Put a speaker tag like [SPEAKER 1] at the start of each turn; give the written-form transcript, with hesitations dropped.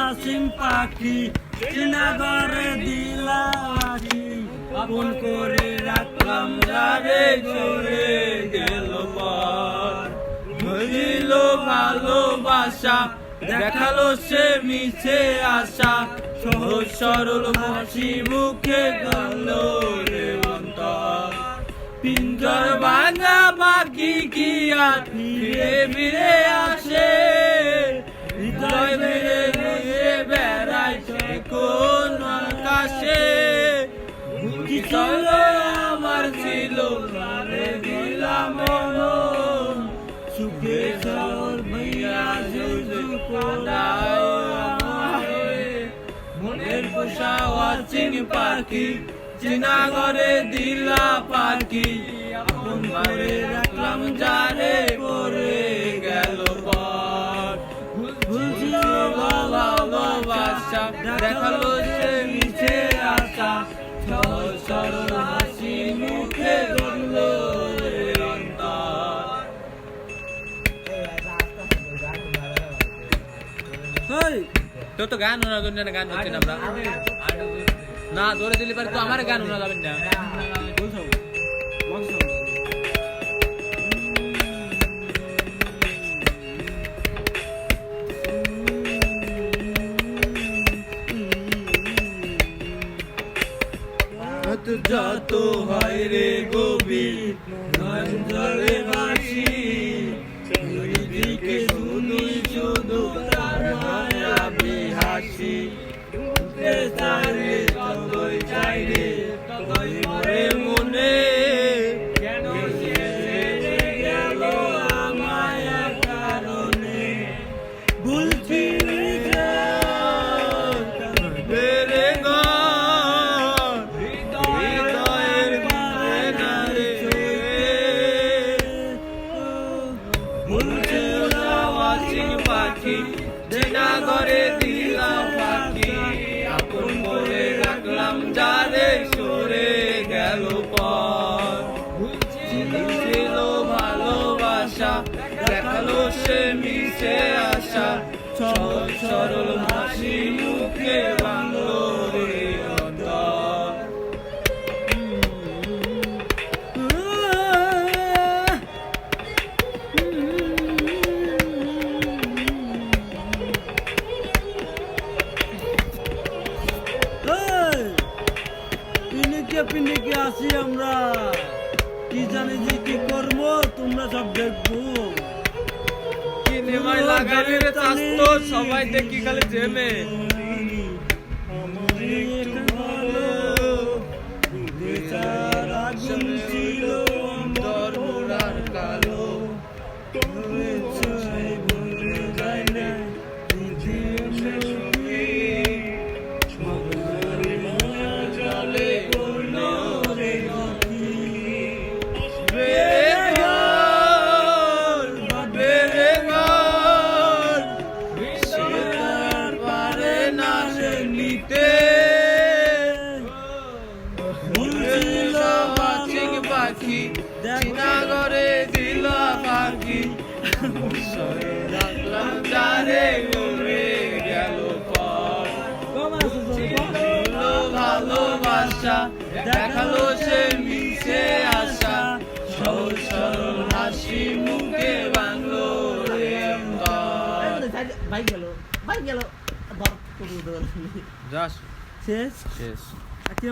[SPEAKER 1] আসিম পাখি শ্রীনগরে দিলাম আপন করে রাখলাম যারে চলে গেল পার বুঝিল ভালোবাসা দেখালো সে মিছে আশা সহজ সরল হাসি মুখে কাঁদলো রে অন্তর পিঞ্জর ভাঙা পাখি কি আর ফিরে ফিরে আসে হৃদয় মেরে ঘুরে বেড়ায় কোন আকাশে কি ছিল আমার ছিল প্রাণে দিলাম মন সুখে সর ভাইয়া জুজু কোলায় মনের পোষা ওয়াচিং পাখি চিনা ঘরে দিলা পাখি আপন করে রাখলাম যারে করে গেল পর বুঝিল ভালোবাসা দেখালো সে মিছে আশা সহজ সরল হাসি মুখে রইলো রে অন্তর।
[SPEAKER 2] তোর তো গান শোনা জন্য গান হচ্ছে না আমরা না ধরে দিলে পারে তো আমার গান শোনা যাবেন না
[SPEAKER 1] যত হয় রে গভীর জলে বাসি দিকে শুধুই শুধু তার মায়া বিহাসি তারে যতই চাই রে ততই মরে মনে কেন সে গেল আমায় কারণে ভুলছি বেড়ে পাখি চেনা ঘরে দিলাম পাখি আপন করে রাখলাম যারে সরে গেল পর ছিল ভালোবাসা দেখালো সে মিছে আশা সহজ সরল হাসি মুখে বাংলো রে অন্তর। পিনিকে আসি আমরা কি জানি যে কি করবো তোমরা সব দেখবো
[SPEAKER 2] কি নেমাই লাগাবি রে চাস্তো সবাই দেখি খালি জেমে
[SPEAKER 1] আগুন ছিল অন্তর মোড়ার কালো বলে যায় না জলে পাখি চিনা ঘরে দিলা পাখি রাখলাম যারে ঘুরে গেল পর ভালোবাসা দেখালো সে মিছে আশা সহজ সরল হাসি মুখে বাংলো রে
[SPEAKER 3] গেল
[SPEAKER 2] যাস
[SPEAKER 1] শেষ
[SPEAKER 2] শেষ
[SPEAKER 1] আজকে